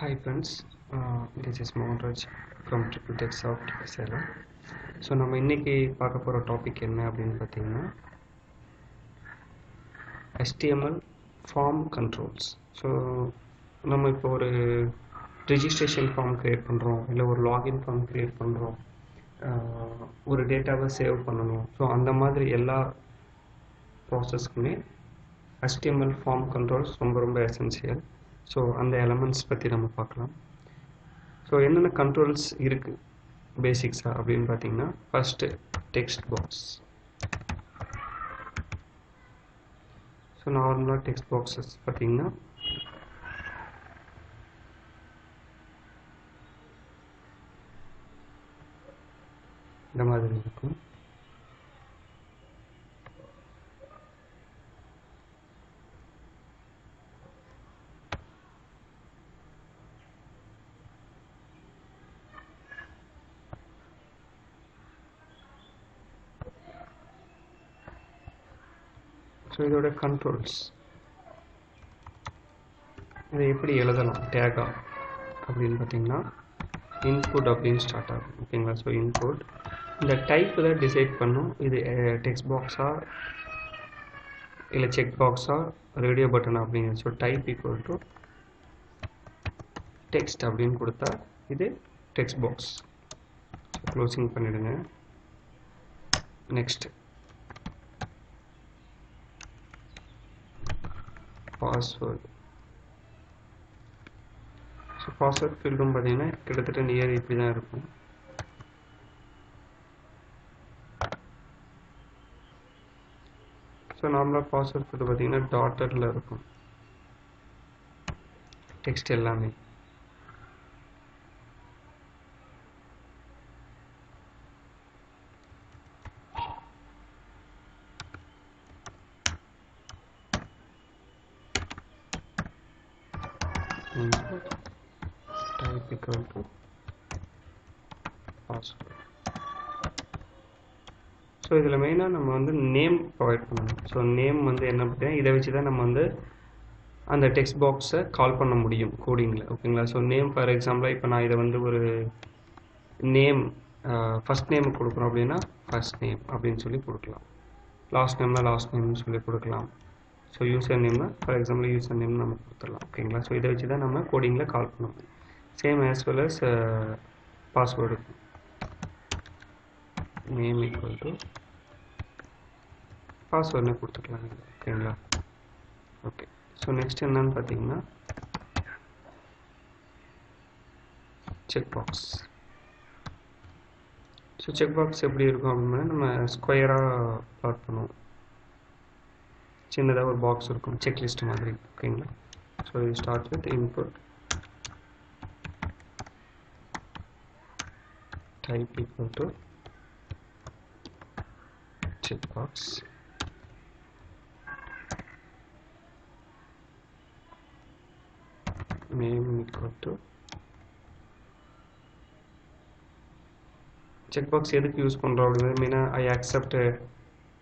Hi friends, this is Mohan Raj from Triple Tech Soft Salem. So நம்ம இன்றைக்கி பார்க்க போகிற டாபிக் என்ன அப்படின்னு பார்த்தீங்கன்னா HTML ஃபார்ம் கண்ட்ரோல்ஸ். ஸோ நம்ம இப்போ ஒரு ரிஜிஸ்ட்ரேஷன் ஃபார்ம் க்ரியேட் பண்ணுறோம், இல்லை ஒரு லாகின் ஃபார்ம் க்ரியேட் பண்ணுறோம், ஒரு டேட்டாவை சேவ் பண்ணணும். ஸோ அந்த மாதிரி எல்லா ப்ராசஸ்க்குமே HTML ஃபார்ம் கண்ட்ரோல்ஸ் ரொம்ப எசென்சியல். ஸோ அந்த எலமெண்ட்ஸ் பற்றி நம்ம பார்க்கலாம். ஸோ என்னென்ன கண்ட்ரோல்ஸ் இருக்குது பேசிக்ஸாக அப்படின்னு பார்த்தீங்கன்னா, ஃபஸ்ட்டு டெக்ஸ்ட் பாக்ஸ். ஸோ நார்மலாக டெக்ஸ்ட் பாக்ஸஸ் பார்த்தீங்கன்னா இந்த மாதிரி இருக்கும். ஸோ இதோட கண்ட்ரோல்ஸ் இதை எப்படி எழுதலாம் டேகா அப்படின்னு பார்த்தீங்கன்னா, இன்புட் அப்படின்னு ஸ்டார்ட் ஆகும். ஓகேங்களா? ஸோ இன்புட் இந்த டைப்பு தான் டிசைட் பண்ணும், இது டெக்ஸ்ட் பாக்ஸா இல்லை செக் பாக்ஸா ரேடியோ பட்டன் அப்படிங்கிறது. So type equal to text அப்படின்னு கொடுத்தா இது டெக்ஸ்ட் பாக்ஸ். க்ளோசிங் பண்ணிவிடுங்க. Next password. ஸோ பாஸ்வேர்ட் ஃபீல்டும் பார்த்தீங்கன்னா கிட்டத்தட்ட நியர் இப்படி தான் இருக்கும். ஸோ நார்மலாக பாஸ்வேர்ட் ஃபீல்டு பார்த்தீங்கன்னா டாட்டரில் இருக்கும் டெக்ஸ்ட் எல்லாமே. Type equal to password. So இதில் மெயினாக நம்ம வந்து நேம் ப்ரொவைட் பண்ணணும். ஸோ நேம் வந்து என்ன பார்த்தீங்கன்னா இதை வச்சு தான் நம்ம வந்து அந்த டெக்ஸ்ட் பாக்ஸை கால் பண்ண முடியும் கோடிங்கில். ஓகேங்களா? ஸோ நேம் ஃபார் எக்ஸாம்பிளாக இப்போ நான் இதை வந்து ஒரு நேம் ஃபஸ்ட் நேம் கொடுக்குறோம் அப்படின்னா ஃபஸ்ட் நேம் அப்படின்னு சொல்லி கொடுக்கலாம். லாஸ்ட் நேம்னா லாஸ்ட் நேம்னு சொல்லி கொடுக்கலாம். ஸோ யூசர் நேம்னா ஃபார் எக்ஸாம்பிள் யூசர் நேம் நம்ம கொடுத்துடலாம். ஓகேங்களா? ஸோ இதை வச்சு தான் நம்ம கோடிங்கில் கால் பண்ண முடியும். Same as well as password. Name equal to பாஸ்வேர்டுன்னு கொடுத்துக்கலாம். ஓகேங்களா? ஓகே. ஸோ நெக்ஸ்ட் என்னன்னு பார்த்தீங்கன்னா check box. So check box எப்படி இருக்கும் அப்படின்னா நம்ம ஸ்கொயராக பிளாட் பண்ணுவோம். சின்னதாக ஒரு பாக்ஸ் இருக்கும், செக்லிஸ்ட் மாதிரி. ஓகேங்களா? ஸோ இது start with input type equal to checkbox, name equal to checkbox. எதுக்கு யூஸ் பண்ணுறோம் அப்படிங்கிறது மெயினாக ஐ அக்செப்ட்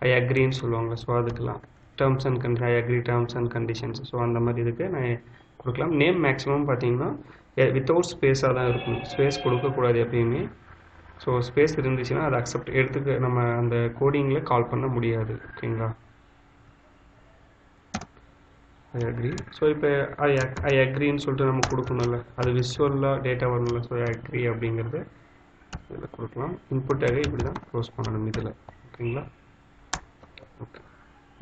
ஐ அக்ரின்னு சொல்லுவாங்க. ஸோ அதுக்கெல்லாம் terms and condition, I agree terms and conditions. So அந்த மாதிரி இதுக்கு நான் கொடுக்கலாம். நேம் மேக்ஸிமம் பார்த்தீங்கன்னா வித்தவுட் ஸ்பேஸாக தான் இருக்கும், ஸ்பேஸ் கொடுக்கக்கூடாது எப்பயுமே. ஸோ ஸ்பேஸ் இருந்துச்சுன்னா அதை அக்செப்ட் எடுத்துக்க நம்ம அந்த கோடிங்கில் கால் பண்ண முடியாது. ஓகேங்களா? I agree. ஸோ இப்போ ஐ அக்ரின்னு சொல்லிட்டு நம்ம கொடுக்கணும்ல, அது விசுவலாக டேட்டா வரணும்ல. ஸோ ஐ அக்ரி அப்படிங்கிறது இதில் கொடுக்கலாம். இன்புட்டாக இப்படி தான் க்ளோஸ் பண்ணணும் இதில். ஓகேங்களா? ஓகே.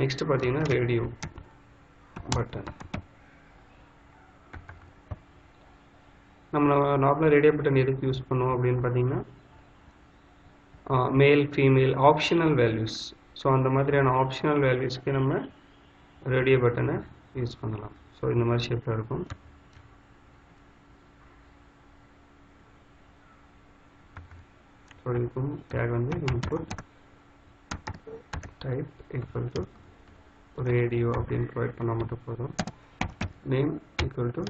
நெக்ஸ்ட் பார்த்தீங்கன்னா ரேடியோ பட்டன். நம்ம நார்மலாக ரேடியோ பட்டன் எதுக்கு யூஸ் பண்ணுவோம் அப்படின்னு பார்த்தீங்கன்னா male female optional values. So அந்த மாதிரியான ஆப்ஷனல் வேல்யூஸ்க்கு நம்ம ரேடியோ பட்டனை யூஸ் பண்ணலாம். ஸோ இந்த மாதிரி ஷேப்பில் இருக்கும். ஸோ இதுக்கும் டேக் வந்து input type equal to radio அப்படின்னு ப்ரொவைட் பண்ணால் மட்டும் போதும். நேம் ஈக்குவல் டு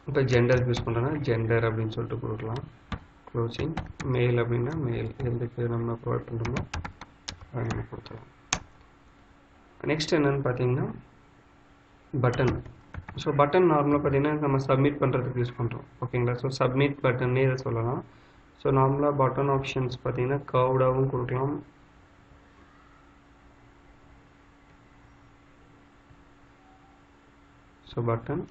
இப்போ ஜெண்டர் யூஸ் பண்ணுறோன்னா ஜெண்டர் அப்படின்னு சொல்லிட்டு கொடுக்கலாம். க்ளோசிங். மெயில் அப்படின்னா மெயில், எதுக்கு நம்ம ப்ரொவைட் பண்ணுறோமோ அதை நம்ம கொடுத்துக்கலாம். நெக்ஸ்ட் என்னன்னு பார்த்தீங்கன்னா பட்டன். ஸோ பட்டன் நார்மலாக பார்த்தீங்கன்னா நம்ம சப்மிட் பண்ணுறதுக்கு யூஸ் பண்ணுறோம் ஓகேங்களா. ஸோ சப்மிட் பட்டன்னே இதை சொல்லலாம். ஸோ நார்மலாக பட்டன் ஆப்ஷன்ஸ் பார்த்தீங்கன்னா கர்வ்டாகவும் கொடுக்கலாம். ஸோ பட்டன்,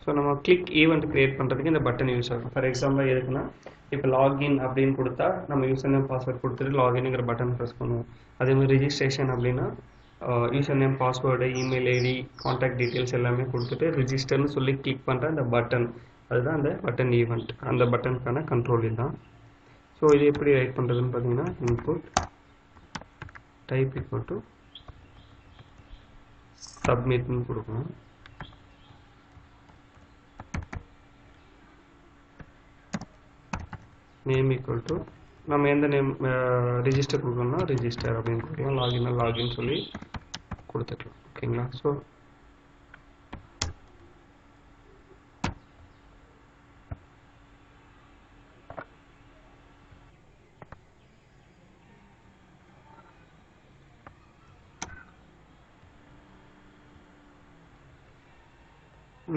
ஸோ நம்ம கிளிக் ஈவெண்ட் கிரியேட் பண்ணுறதுக்கு இந்த பட்டன் யூஸ் ஆகும். ஃபார் எக்ஸாம்பிள் எதுக்குன்னா இப்போ லாகின் அப்படின்னு கொடுத்தா நம்ம யூசர் நேம் பாஸ்வேர்ட் கொடுத்துட்டு லாகின்ங்கிற பட்டன் ப்ரெஸ் பண்ணுவோம். அதே மாதிரி ரிஜிஸ்ட்ரேஷன் அப்படின்னா user name password email ID contact details எல்லாமே கொடுத்துட்டு ரிஜிஸ்டர்னு சொல்லி கிளிக் பண்ணுற அந்த பட்டன், அதுதான் அந்த பட்டன் ஈவெண்ட். அந்த பட்டனுக்கான கண்ட்ரோல் இதுதான். ஸோ இது எப்படி ரைட் பண்ணுறதுன்னு பார்த்தீங்கன்னா இன்புட் டைப் ஈக்குவல் டு சப்மிட்னு கொடுக்கணும். நேம் ஈக்குவல் டு நம்ம எந்த நேம் ரிஜிஸ்டர் கொடுக்கணும்னா ரிஜிஸ்டர் அப்படின்னு கொடுக்கலாம். லாகின்னா லாகின் சொல்லி கொடுத்துக்கலாம் ஓகேங்களா. ஸோ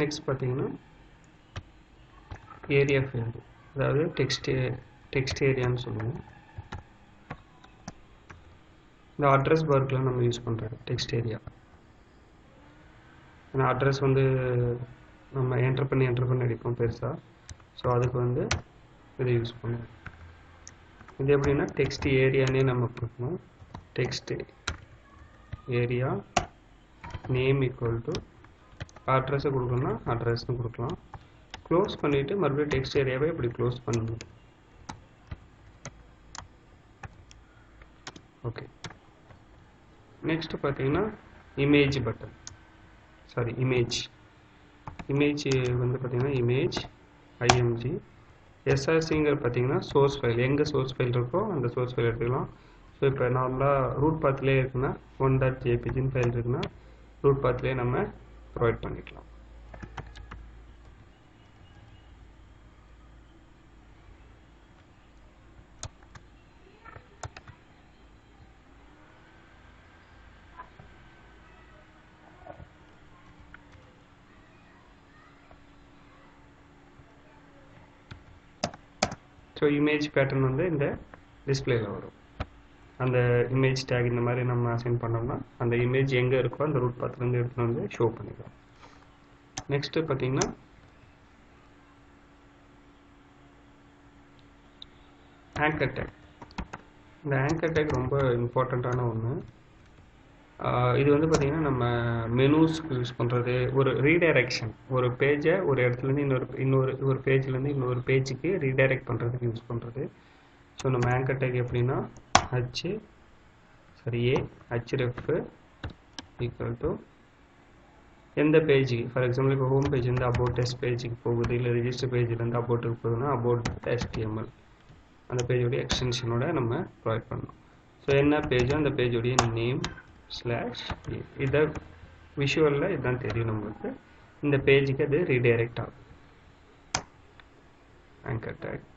நெக்ஸ்ட் பார்த்தீங்கன்னா ஏரியா ஃபீல்டு, அதாவது டெக்ஸ்ட் ஏரியான்னு சொல்லுவோம். இந்த அட்ரஸ் பார்க்கில் நம்ம யூஸ் பண்ணுறது டெக்ஸ்ட் ஏரியா. ஏன்னா அட்ரஸ் வந்து நம்ம என்டர் பண்ணி அடிப்போம் பெருசாக. ஸோ அதுக்கு வந்து இதை யூஸ் பண்ணுவோம். இது எப்படின்னா டெக்ஸ்ட் ஏரியானே நம்ம கொடுக்கணும். Text area name equal to அட்ரஸை கொடுக்கணும்னா அட்ரஸ்னு கொடுக்கலாம். க்ளோஸ் பண்ணிவிட்டு மறுபடியும் டெக்ஸ்ட் ஏரியாவை இப்படி க்ளோஸ் பண்ணணும். ஓகே, நெக்ஸ்ட் பார்த்தீங்கன்னா இமேஜ் பட்டன், சாரி இமேஜ் வந்து பார்த்தீங்கன்னா இமேஜ் ஐஎம்ஜி எஸ்ஆர்சிங்கிற பார்த்தீங்கன்னா சோர்ஸ் ஃபைல், எங்கே சோர்ஸ் ஃபைல் இருக்கோ அந்த சோர்ஸ் ஃபைல் எடுத்துக்கலாம். ஸோ இப்போ நார்மலாக ரூட் பாத்லேயே இருக்குன்னா 1.jpgன்னு ஃபைல் இருக்குன்னா ரூட் பாத்லேயே நம்ம ப்ரொவைட் பண்ணிக்கலாம். ஸோ இமேஜ் பேட்டர்ன் வந்து இந்த டிஸ்பிளேல வரும். அந்த இமேஜ் டேக் இந்த மாதிரி நம்ம அசைன் பண்ணோம்னா அந்த இமேஜ் எங்கே இருக்கோ அந்த ரூட் பாத்லேருந்து எடுத்துகிட்டு வந்து ஷோ பண்ணிக்கலாம். நெக்ஸ்ட்டு பார்த்தீங்கன்னா ஆங்கர் டேக். இந்த ஆங்கர் டேக் ரொம்ப இம்பார்ட்டண்ட்டான ஒன்று. இது வந்து பார்த்திங்கன்னா நம்ம மெனூஸ்க்கு யூஸ் பண்ணுறது, ஒரு ரீடைரக்ஷன், ஒரு பேஜை ஒரு இடத்துலேருந்து ஒரு பேஜ்லேருந்து இன்னொரு பேஜுக்கு ரீடைரக்ட் பண்ணுறதுக்கு யூஸ் பண்ணுறது. ஸோ நம்ம ஆங்கர் டேக் எப்படின்னா ஹெச்ரெஃப் ஈக்குவல் டு எந்த பேஜுக்கு, ஃபார் எக்ஸாம்பிள் இப்போ ஹோம் பேஜ் வந்து அபவுட் டெஸ்ட் பேஜுக்கு போகுது, இல்லை ரிஜிஸ்டர் பேஜ்லேருந்து அபவுட்டுக்கு போகுதுன்னா அபவுட் HTML அந்த பேஜோடைய எக்ஸ்டென்ஷனோட நம்ம ப்ரொவைட் பண்ணணும். ஸோ என்ன பேஜோ அந்த பேஜோடைய நேம் /, இதை விஷுவலில் இதுதான் தெரியும் நம்மளுக்கு. இந்த பேஜுக்கு அது ரீடைரக்ட் ஆகும். Anchor take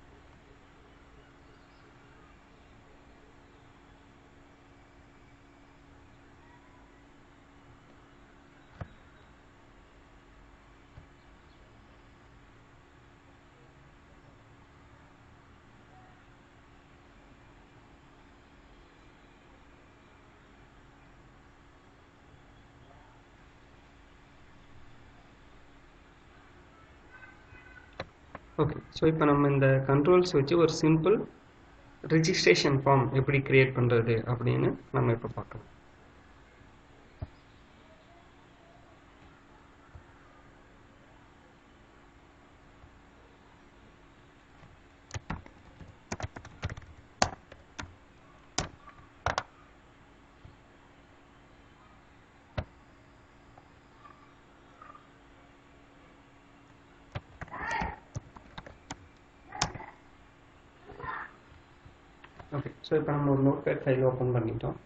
okay. ஸோ இப்போ நம்ம இந்த கண்ட்ரோல்ஸ் வச்சு ஒரு சிம்பிள் ரிஜிஸ்ட்ரேஷன் ஃபார்ம் எப்படி கிரியேட் பண்ணுறது அப்படின்னு நம்ம இப்போ பார்க்கலாம். ஓகே, ஸோ இப்போ நம்ம ஒரு நோட்பேட் ஃபைல் ஓப்பன் பண்ணிட்டோம்.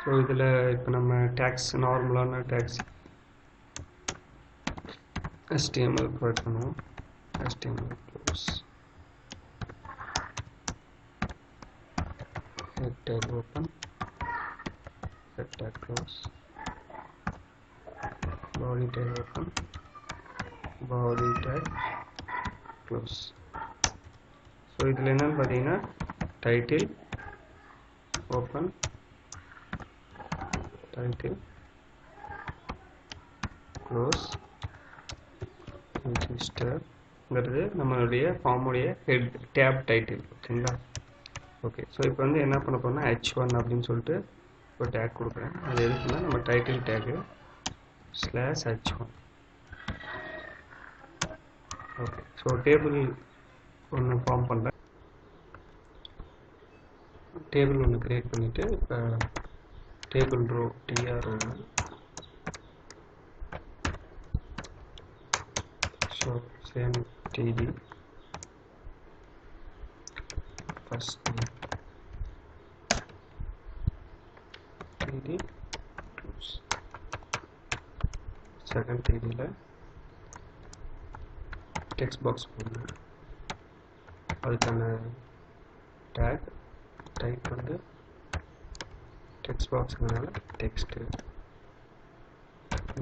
ஸோ இதில் இப்போ நம்ம டேக்ஸ், நார்மலான டேக்ஸ் HTML ப்ரொவைட் பண்ணுவோம். HTML close, head take open, head take close, body tag open, body tag close. So இதில் என்னன்னு பார்த்தீங்கன்னா டைட்டில் ஓப்பன், டைட்டில் க்ளோஸ், ரெஜிஸ்டர்ங்கிறது நம்மளுடைய ஃபார்முடைய ஹெட் டேப் டைட்டில். ஓகேங்களா? ஓகே, ஸோ இப்போ வந்து என்ன பண்ண போறோம்னா h1 அப்படின்னு சொல்லிட்டு ஒரு டேக் கொடுக்குறேன். அது எதுக்குன்னா நம்ம டைட்டில் டேக்கு /h1. ஓகே, ஸோ டேபிள் ஒன்று ஃபார்ம் பண்ணுறேன். டேபிள் ஒன்று க்ரியேட் பண்ணிவிட்டு இப்போ table row tr1. So same td first name, td close. Second tdல டெக்ஸ்ட் பாக்ஸ் போடணும். அதுக்கான டேக் டைப் வந்து டெக்ஸ்ட் பாக்ஸ்னால டெக்ஸ்ட்டு,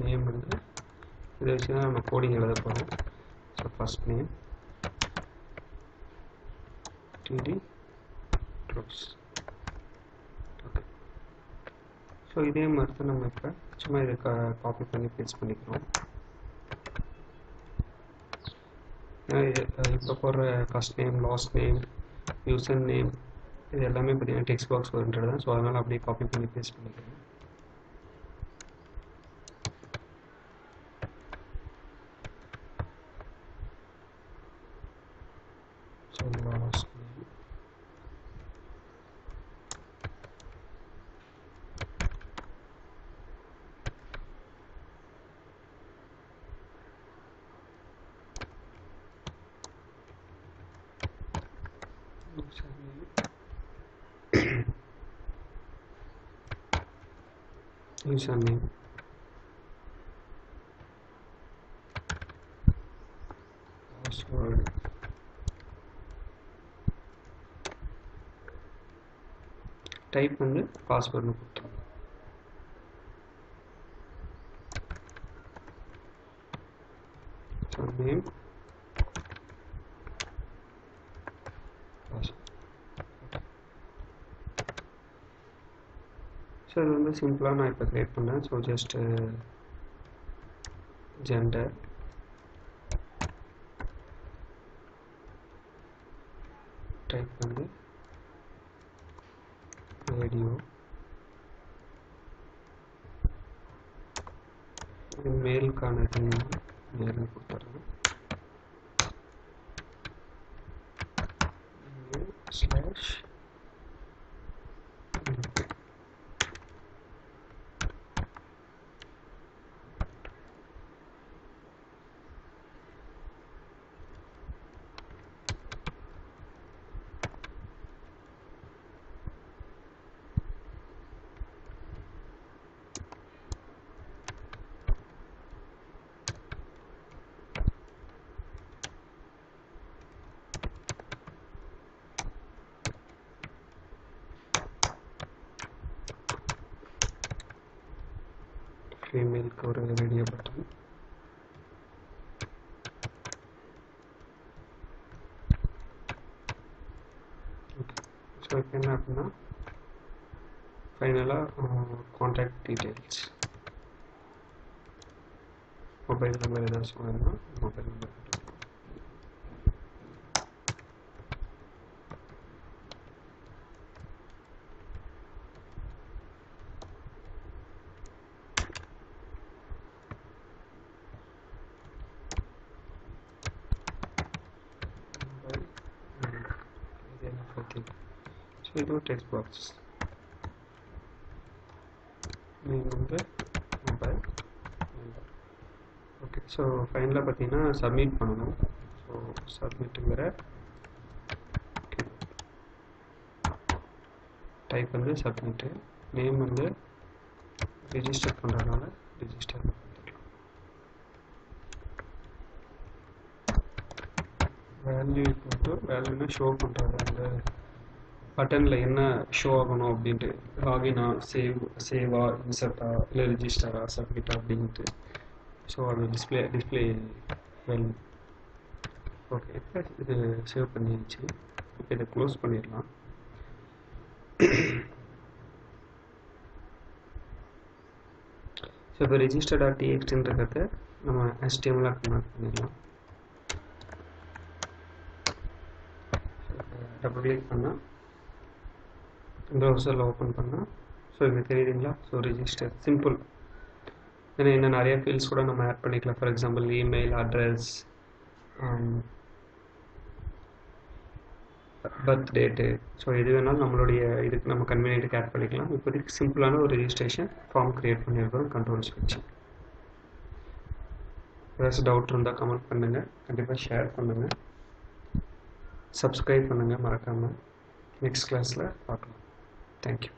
நேம் வந்து இதை வச்சு தான் நம்ம கோடிங் எழுத போகிறோம். So first name td close. Okay, so இதே மாதிரி தான் நம்ம இப்போ சும்மா இதை காப்பி பண்ணி பேஸ்ட் பண்ணிக்கிறோம். இப்போ போடுற first name, last name, user name இது எல்லாமே பார்த்தீங்கன்னா டெக்ஸ்ட் பாக்ஸ் ஓரியன்டட் தான். ஸோ அதனால் அப்படியே காப்பி பண்ணி பேஸ்ட் பண்ணிக்கிறேன். So last name, username, password, type வந்து பாஸ்வேர்ட்னு கொடுத்துருங்க. ஸோ நேம், ஸோ இது வந்து சிம்பிளாக நான் இப்போ க்ரியேட் பண்ணேன். ஸோ ஜஸ்ட் ஜெண்டர், டைப் வந்து ரேடியோ, இது மேலுக்கான மேல்னு கொடுத்துட்றேன். ஸ்லாஷ் ஃபீமேலுக்கு ஒரு ரேடியோ பட்டன். ஓகே, ஸோ இப்போ என்ன அப்படின்னா ஃபைனலாக கான்டாக்ட் டீட்டெயில்ஸ், மொபைல் நம்பர் ஏதாவது சொன்னோம்னா மொபைல் நம்பர். ஸோ இது டெக்ஸ்ட் பாக்ஸ், நேம் வந்து மொபைல் நம்பர். ஓகே, ஸோ ஃபைனலாக பார்த்தீங்கன்னா சப்மிட் பண்ணணும். ஸோ சப்மிட்டுங்கிற டைப் வந்து சப்மிட்டு, நேம் வந்து ரிஜிஸ்டர் பண்ணுறதுனால ரிஜிஸ்டர் பண்ணிக்கலாம். வேல்யூ இப்போ வேல்யூனா ஷோ பண்ணுறது, அந்த பட்டனில் என்ன ஷோ ஆகணும் அப்படின்ட்டு, லாகினா, சேவா, இன்சர்ட்டா, இல்லை ரிஜிஸ்டரா, சப்மிட்டா அப்படின்ட்டு ஸோ அது டிஸ்பிளே வெல். ஓகே, இப்போ இது சேவ் பண்ணிடுச்சு. இப்போ இதை க்ளோஸ் பண்ணிடலாம். ஸோ இப்போ register.txt நம்ம HTML கன்வெர்ட் பண்ணிடலாம். டபுள் கிளிக் பண்ணால் ப்ரௌசரில் ஓப்பன் பண்ணால் ஸோ இது தெரியுதுங்களா? So register simple. ஏன்னா இன்னும் நிறைய ஃபீல்ட்ஸ் கூட நம்ம ஆட் பண்ணிக்கலாம். For example email address, birth date, so எது வேணாலும் நம்மளுடைய இதுக்கு நம்ம கன்வீனியன்ட்டுக்கு ஆட் பண்ணிக்கலாம். இப்போதைக்கு சிம்பிளான ஒரு ரெஜிஸ்ட்ரேஷன் ஃபார்ம் க்ரியேட் பண்ணியிருக்கோம் கண்ட்ரோல்ஸ் வச்சு. ஏதாச்சும் டவுட் இருந்தால் கமெண்ட் பண்ணுங்கள், கண்டிப்பாக ஷேர் பண்ணுங்கள், சப்ஸ்கிரைப் பண்ணுங்கள் மறக்காமல். நெக்ஸ்ட் கிளாஸில் பார்க்கலாம். தேங்க்யூ.